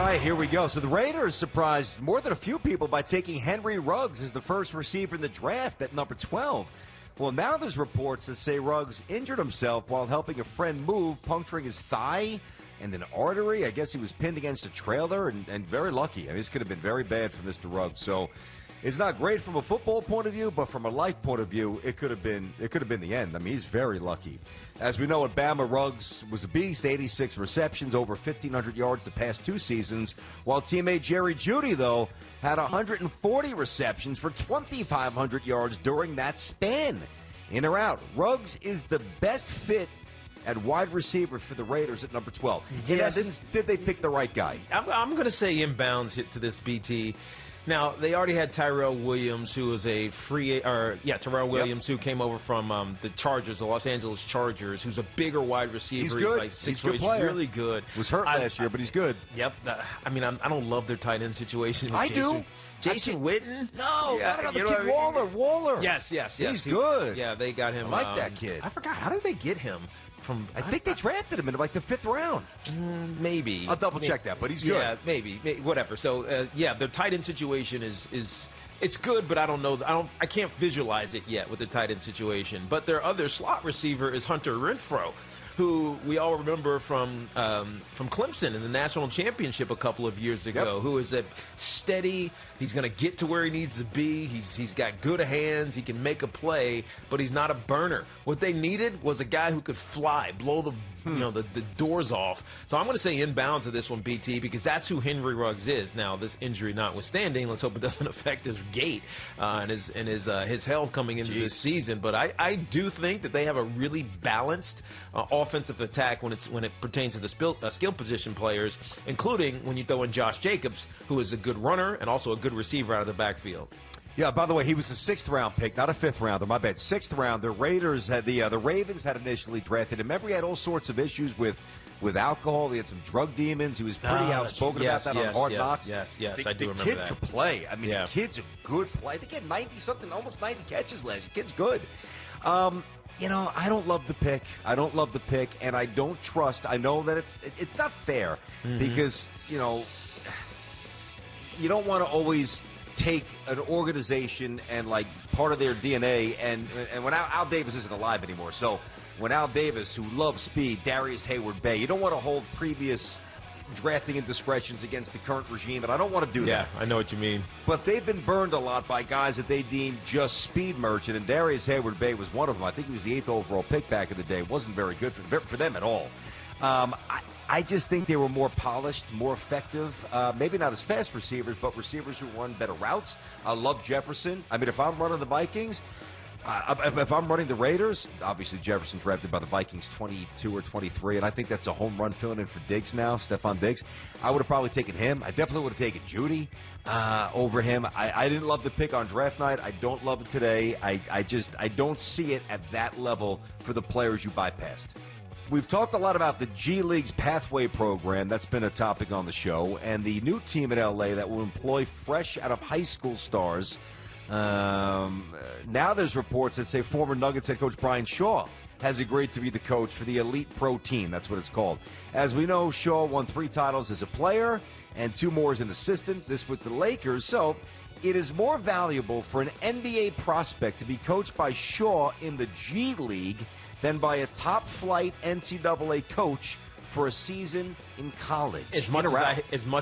right, here we go. So the Raiders surprised more than a few people by taking Henry Ruggs as the first receiver in the draft at number 12. Well, now there's reports that say Ruggs injured himself while helping a friend move, puncturing his thigh and an artery. I guess he was pinned against a trailer and very lucky. I mean, this could have been very bad for Mr. Ruggs. So it's not great from a football point of view, but from a life point of view, it could have been the end. I mean, he's very lucky. As we know, at Bama, Ruggs was a beast, 86 receptions, over 1,500 yards the past 2 seasons, while teammate Jerry Jeudy, though, had 140 receptions for 2,500 yards during that span. In or out, Ruggs is the best fit at wide receiver for the Raiders at number 12. In essence, did they pick the right guy? I'm going to say inbounds hit to this, BT. Now, they already had Tyrell Williams, who was a Tyrell Williams, who came over from the Chargers, the Los Angeles Chargers, who's a bigger wide receiver. He's good. Like 6'4", he's a good player. Really good. Was hurt last year, but he's good. Yep. I mean, I don't love their tight end situation. I do. Jason Witten? No, Waller. Yes. He's good. Yeah, they got him. I like that kid. I forgot. How did they get him? I think they drafted him in like the 5th round. Maybe. I'll double check that, but he's good. Yeah, maybe whatever. So their tight end situation is it's good, but I don't know. I can't visualize it yet with the tight end situation. But their other slot receiver is Hunter Renfrow, who we all remember from Clemson in the national championship a couple of years ago, who is a steady. He's going to get to where he needs to be. He's got good hands. He can make a play, but he's not a burner. What they needed was a guy who could fly, blow the the doors off. So I'm going to say inbounds to this one, BT, because that's who Henry Ruggs is. Now, this injury notwithstanding, let's hope it doesn't affect his gait and his health coming into this season. But I do think that they have a really balanced offensive attack when it pertains to the skill position players, including when you throw in Josh Jacobs, who is a good runner and also a good receiver out of the backfield. Yeah, by the way, he was a 6th-round pick, not a 5th-rounder. My bad, 6th round. The Ravens had initially drafted him. Remember, he had all sorts of issues with alcohol. He had some drug demons. He was pretty outspoken about that on Hard Knocks. Yes, I do remember that. The kid could play. I mean, the kid's a good player. I think he had 90-something, almost 90 catches last year. The kid's good. I don't love the pick. And I don't trust. I know that it's not fair because, you don't want to always take an organization and like part of their DNA and when Al Davis isn't alive anymore, so when Al Davis, who loves speed, Darius Hayward-Bay, you don't want to hold previous drafting indiscretions against the current regime, and I don't want to do that. Yeah, I know what you mean. But they've been burned a lot by guys that they deem just speed merchant, and Darius Hayward-Bay was one of them. I think he was the 8th overall pick back in the day. Wasn't very good for them at all. I just think they were more polished, more effective. Maybe not as fast receivers, but receivers who run better routes. I love Jefferson. I mean, if I'm running the Vikings, if I'm running the Raiders, obviously Jefferson drafted by the Vikings 22 or 23, and I think that's a home run filling in for Diggs now, Stephon Diggs. I would have probably taken him. I definitely would have taken Jeudy over him. I didn't love the pick on draft night. I don't love it today. I don't see it at that level for the players you bypassed. We've talked a lot about the G League's Pathway program. That's been a topic on the show. And the new team in L.A. that will employ fresh out of high school stars. Now there's reports that say former Nuggets head coach Brian Shaw has agreed to be the coach for the Elite Pro team. That's what it's called. As we know, Shaw won 3 titles as a player and 2 more as an assistant, this with the Lakers. So it is more valuable for an NBA prospect to be coached by Shaw in the G League than by a top-flight NCAA coach for a season in college. As much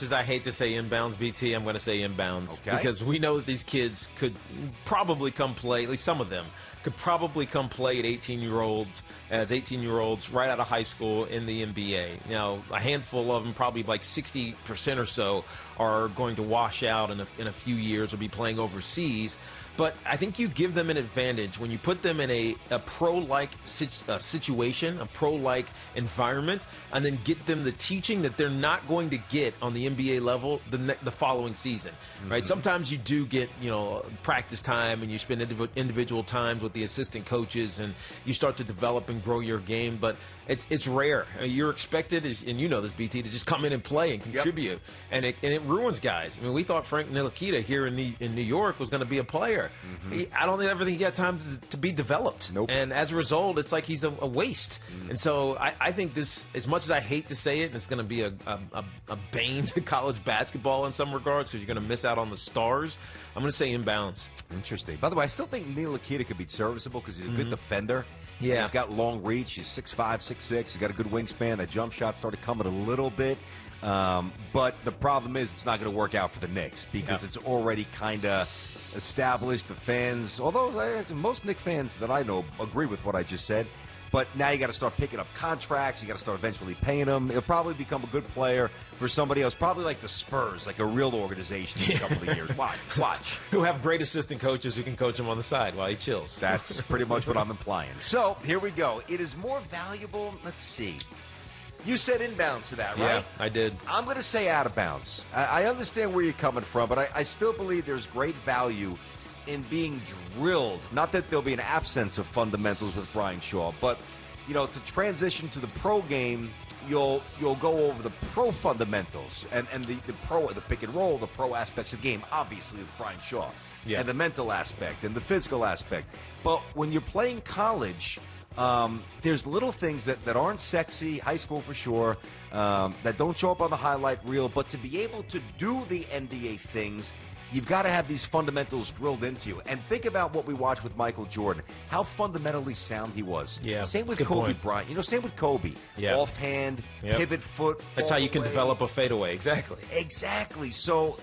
as I hate to say inbounds, BT, I'm going to say inbounds. Okay. Because we know that these kids could probably come play, at least some of them, could probably come play at 18-year-olds right out of high school in the NBA. Now, a handful of them, probably like 60% or so, are going to wash out in a few years or be playing overseas. But I think you give them an advantage when you put them in a pro-like situation, a pro-like environment, and then get them the teaching that they're not going to get on the NBA level the following season, right? Sometimes you do get, practice time and you spend individual times with the assistant coaches and you start to develop and grow your game, but it's rare. You're expected, and you know this, BT, to just come in and play and contribute, and it ruins guys. I mean, we thought Frank Ntilikina here in New York was going to be a player. I don't ever think he got time to be developed. Nope. And as a result, it's like he's a waste. And so I think this, as much as I hate to say it, and it's going to be a bane to college basketball in some regards because you're going to miss out on the stars. I'm going to say inbounds. Interesting. By the way, I still think Neil Akita could be serviceable because he's a good defender. Yeah. He's got long reach. He's 6'5", 6'6". He's got a good wingspan. That jump shot started coming a little bit. But the problem is it's not going to work out for the Knicks because it's already kind of established. The fans, although most Knicks fans that I know agree with what I just said, but now you got to start picking up contracts. You got to start eventually paying them. He'll probably become a good player for somebody else, probably like the Spurs, like a real organization in a couple of years. Watch. Who have great assistant coaches who can coach him on the side while he chills. That's pretty much what I'm implying. So here we go. It is more valuable. Let's see. You said inbounds to that, right? Yeah, I did. I'm going to say out of bounds. I understand where you're coming from, but I still believe there's great value in being drilled. Not that there'll be an absence of fundamentals with Brian Shaw, but to transition to the pro game, you'll go over the pro fundamentals and the pick and roll, the pro aspects of the game, obviously with Brian Shaw, and the mental aspect and the physical aspect. But when you're playing college, there's little things that aren't sexy, high school for sure, that don't show up on the highlight reel, but to be able to do the NBA things, you've got to have these fundamentals drilled into you. And think about what we watched with Michael Jordan, how fundamentally sound he was. Yeah, same with Kobe Bryant. Same with Kobe. Yeah. Offhand, pivot foot. That's how you can develop a fadeaway. Exactly. So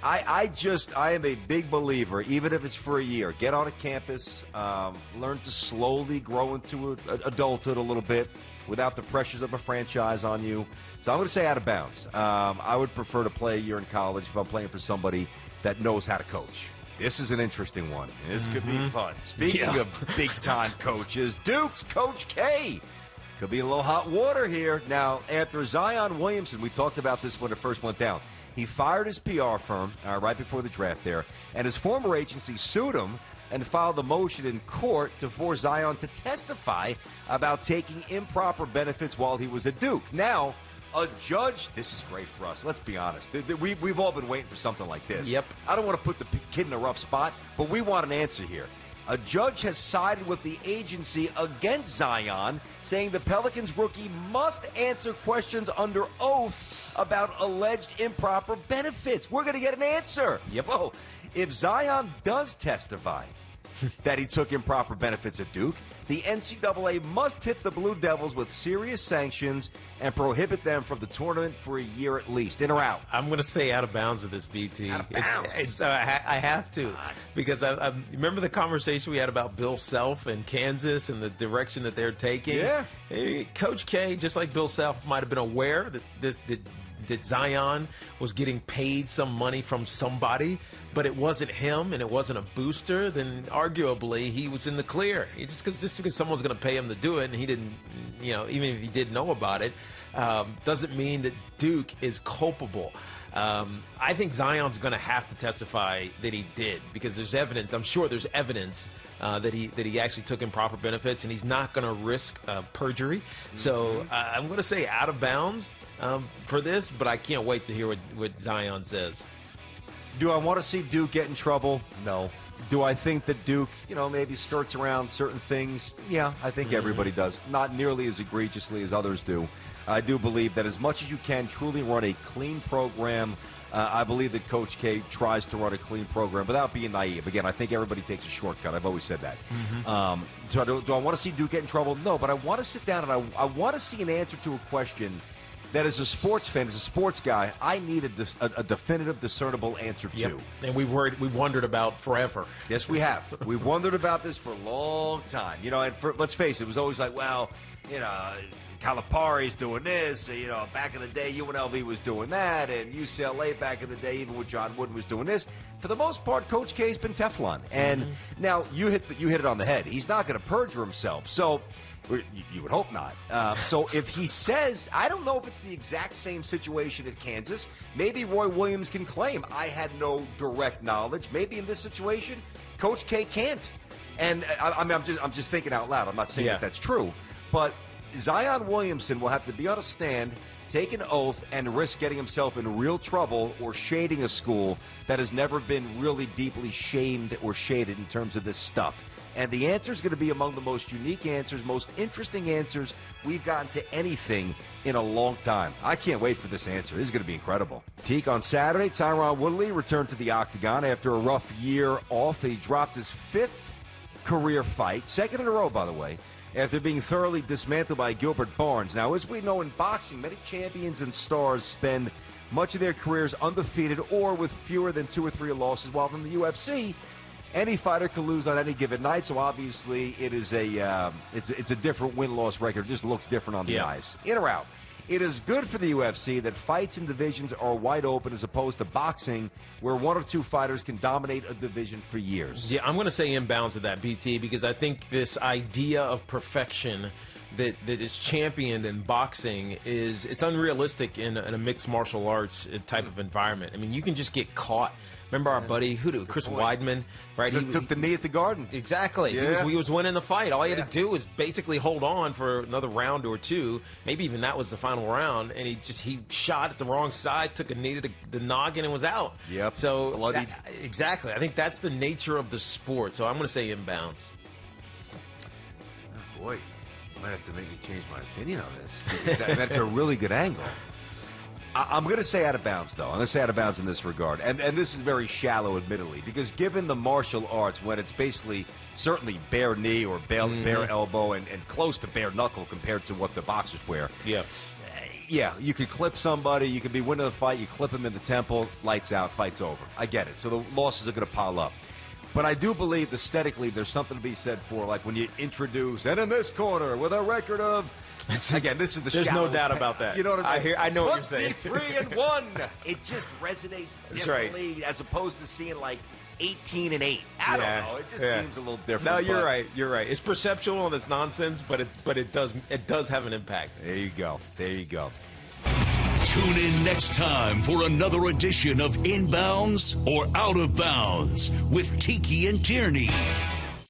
I am a big believer, even if it's for a year, get on a campus, learn to slowly grow into adulthood a little bit without the pressures of a franchise on you. So I'm going to say out of bounds. I would prefer to play a year in college if I'm playing for somebody that knows how to coach. This is an interesting one. This could be fun. Speaking of big-time coaches, Duke's Coach K. Could be a little hot water here. Now, after Zion Williamson, we talked about this when it first went down. He fired his PR firm right before the draft there, and his former agency sued him and filed a motion in court to force Zion to testify about taking improper benefits while he was at Duke. Now, a judge, this is great for us. Let's be honest. We've all been waiting for something like this. Yep. I don't want to put the kid in a rough spot, but we want an answer here. A judge has sided with the agency against Zion, saying the Pelicans rookie must answer questions under oath about alleged improper benefits. We're going to get an answer. Yep. Whoa. If Zion does testify that he took improper benefits at Duke, the NCAA must hit the Blue Devils with serious sanctions and prohibit them from the tournament for a year at least. In or out? I'm going to say out of bounds of this, BT. Out of bounds. I have to. Because I remember the conversation we had about Bill Self and Kansas and the direction that they're taking. Yeah. Coach K, just like Bill Self, might have been aware that Zion was getting paid some money from somebody, but it wasn't him and it wasn't a booster, then arguably he was in the clear. Just because someone's going to pay him to do it and he didn't, even if he did know about it, doesn't mean that Duke is culpable. I think Zion's going to have to testify that he did because there's evidence. I'm sure there's evidence that he actually took improper benefits, and he's not going to risk perjury. So I'm going to say out of bounds for this, but I can't wait to hear what Zion says. Do I want to see Duke get in trouble? No. Do I think that Duke, maybe skirts around certain things? Yeah, I think everybody does. Not nearly as egregiously as others do. I do believe that as much as you can truly run a clean program, I believe that Coach K tries to run a clean program without being naive. Again, I think everybody takes a shortcut. I've always said that. So do I want to see Duke get in trouble? No, but I want to sit down and I want to see an answer to a question that as a sports fan, as a sports guy, I need a definitive, discernible answer to. And we've wondered about forever. Yes, we have. We've wondered about this for a long time. And let's face it was always like, well, Calipari's doing this. Back in the day, UNLV was doing that, and UCLA back in the day, even with John Wooden, was doing this. For the most part, Coach K's been Teflon. And now you hit it on the head. He's not going to perjure himself. So you would hope not. So if he says, I don't know if it's the exact same situation at Kansas. Maybe Roy Williams can claim, I had no direct knowledge. Maybe in this situation, Coach K can't. And I'm just thinking out loud. I'm not saying that that's true. But Zion Williamson will have to be on a stand, take an oath, and risk getting himself in real trouble or shading a school that has never been really deeply shamed or shaded in terms of this stuff. And the answer is going to be among the most unique answers, most interesting answers we've gotten to anything in a long time. I can't wait for this answer. This is going to be incredible. Teak, on Saturday, Tyron Woodley returned to the octagon after a rough year off. He dropped his 5th career fight, 2nd in a row, by the way, after being thoroughly dismantled by Gilbert Barnes. Now, as we know in boxing, many champions and stars spend much of their careers undefeated or with fewer than 2 or 3 losses, while in the UFC, any fighter can lose on any given night, so obviously it is it's a different win-loss record. It just looks different on the eyes. In or out. It is good for the UFC that fights and divisions are wide open as opposed to boxing, where 1 or 2 fighters can dominate a division for years. Yeah, I'm going to say inbounds to that, BT, because I think this idea of perfection that is championed in boxing it's unrealistic in a mixed martial arts type of environment. I mean, you can just get caught. Remember our buddy, Chris Weidman, right? He took the knee at the Garden. Exactly. Yeah. He was winning the fight. All he had to do was basically hold on for another round or 2. Maybe even that was the final round. And he shot at the wrong side, took a knee to the noggin, and was out. Yep. So exactly. I think that's the nature of the sport. So I'm going to say inbounds. Oh, boy. You might have to make me change my opinion on this. That's a really good angle. I'm going to say out of bounds, though. I'm going to say out of bounds in this regard. And this is very shallow, admittedly, because given the martial arts, when it's basically certainly bare knee or bare elbow and close to bare knuckle compared to what the boxers wear. Yeah, you could clip somebody. You could be winning the fight. You clip them in the temple. Lights out. Fight's over. I get it. So the losses are going to pile up. But I do believe aesthetically there's something to be said for, like, when you introduce, and in this corner with a record of, again, this is the There's shallow no doubt about that. You know what I mean? I know what you're saying. 23-1. It just resonates differently as opposed to seeing like 18-8. I don't know. It just seems a little different. No, you're right. You're right. It's perceptual and it's nonsense, but it does have an impact. There you go. There you go. Tune in next time for another edition of Inbounds or Out of Bounds with Tiki and Tierney.